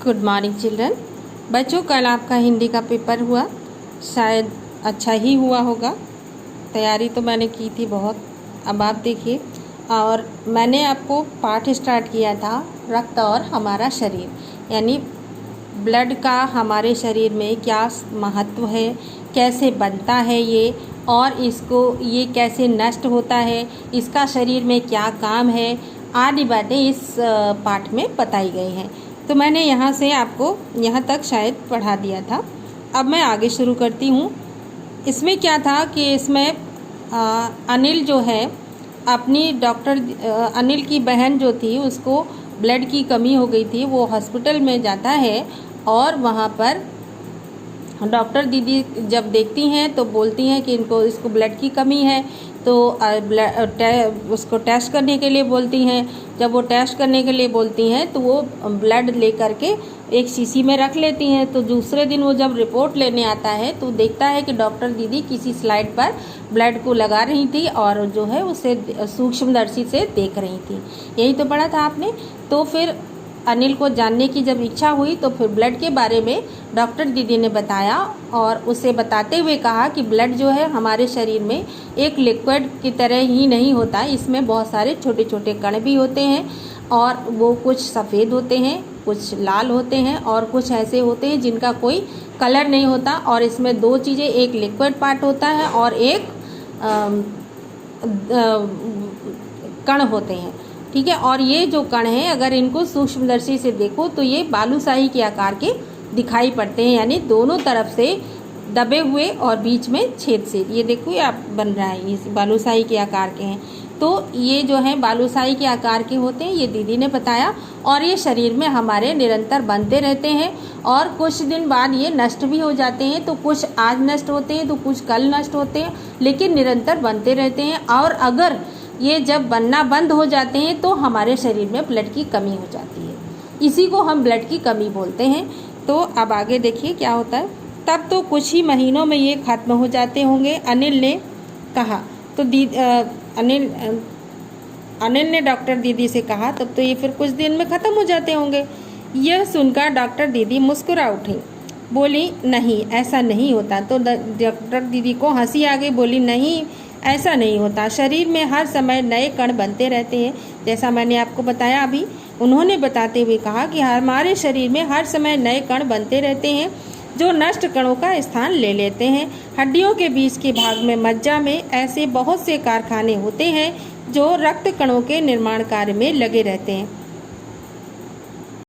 Good morning children. बच्चों, कल आपका हिंदी का पेपर हुआ, शायद अच्छा ही हुआ होगा। तैयारी तो मैंने की थी बहुत। अब आप देखिए, और मैंने आपको पाठ स्टार्ट किया था रक्त और हमारा शरीर, यानी ब्लड का हमारे शरीर में क्या महत्व है, कैसे बनता है ये, और इसको ये कैसे नष्ट होता है, इसका शरीर में क्या काम है, आदि बातें इस पाठ में बताई गई हैं। तो मैंने यहाँ से आपको यहाँ तक शायद पढ़ा दिया था। अब मैं आगे शुरू करती हूँ। इसमें क्या था कि इसमें अनिल जो है अपनी अनिल की बहन जो थी उसको ब्लड की कमी हो गई थी। वो हॉस्पिटल में जाता है और वहाँ पर डॉक्टर दीदी जब देखती हैं तो बोलती हैं कि इसको ब्लड की कमी है, तो उसको टेस्ट करने के लिए बोलती हैं। जब वो टेस्ट करने के लिए बोलती हैं तो वो ब्लड ले करके एक शीशी में रख लेती हैं। तो दूसरे दिन वो जब रिपोर्ट लेने आता है तो देखता है कि डॉक्टर दीदी किसी स्लाइड पर ब्लड को लगा रही थी और जो है उसे सूक्ष्मदर्शी से देख रही थी। यही तो पढ़ा था आपने। तो फिर अनिल को जानने की जब इच्छा हुई तो फिर ब्लड के बारे में डॉक्टर दीदी ने बताया और उसे बताते हुए कहा कि ब्लड जो है हमारे शरीर में एक लिक्विड की तरह ही नहीं होता, इसमें बहुत सारे छोटे छोटे कण भी होते हैं और वो कुछ सफ़ेद होते हैं, कुछ लाल होते हैं और कुछ ऐसे होते हैं जिनका कोई कलर नहीं होता। और इसमें दो चीज़ें, एक लिक्विड पार्ट होता है और एक कण होते हैं, ठीक है। और ये जो कण हैं अगर इनको सूक्ष्मदर्शी से देखो तो ये बालूशाही के आकार के दिखाई पड़ते हैं, यानी दोनों तरफ से दबे हुए और बीच में छेद से। ये देखो, ये आप बन रहा है, ये बालूशाही के आकार के हैं। तो ये जो है बालूशाही के आकार के होते हैं, ये दीदी ने बताया। और ये शरीर में हमारे निरंतर बनते रहते हैं और कुछ दिन बाद ये नष्ट भी हो जाते हैं। तो कुछ आज नष्ट होते हैं तो कुछ कल नष्ट होते हैं, लेकिन निरंतर बनते रहते हैं। और अगर ये जब बनना बंद हो जाते हैं तो हमारे शरीर में ब्लड की कमी हो जाती है। इसी को हम ब्लड की कमी बोलते हैं। तो अब आगे देखिए क्या होता है। तब तो कुछ ही महीनों में ये खत्म हो जाते होंगे, अनिल ने कहा। तो अनिल ने डॉक्टर दीदी से कहा, तब तो ये फिर कुछ दिन में ख़त्म हो जाते होंगे। यह सुनकर डॉक्टर दीदी मुस्कुरा उठी, बोली नहीं ऐसा नहीं होता। तो डॉक्टर दीदी को हंसी आ गई, बोली नहीं ऐसा नहीं होता। शरीर में हर समय नए कण बनते रहते हैं, जैसा मैंने आपको बताया अभी। उन्होंने बताते हुए कहा कि हमारे शरीर में हर समय नए कण बनते रहते हैं जो नष्ट कणों का स्थान ले लेते हैं। हड्डियों के बीच के भाग में मज्जा में ऐसे बहुत से कारखाने होते हैं जो रक्त कणों के निर्माण कार्य में लगे रहते हैं।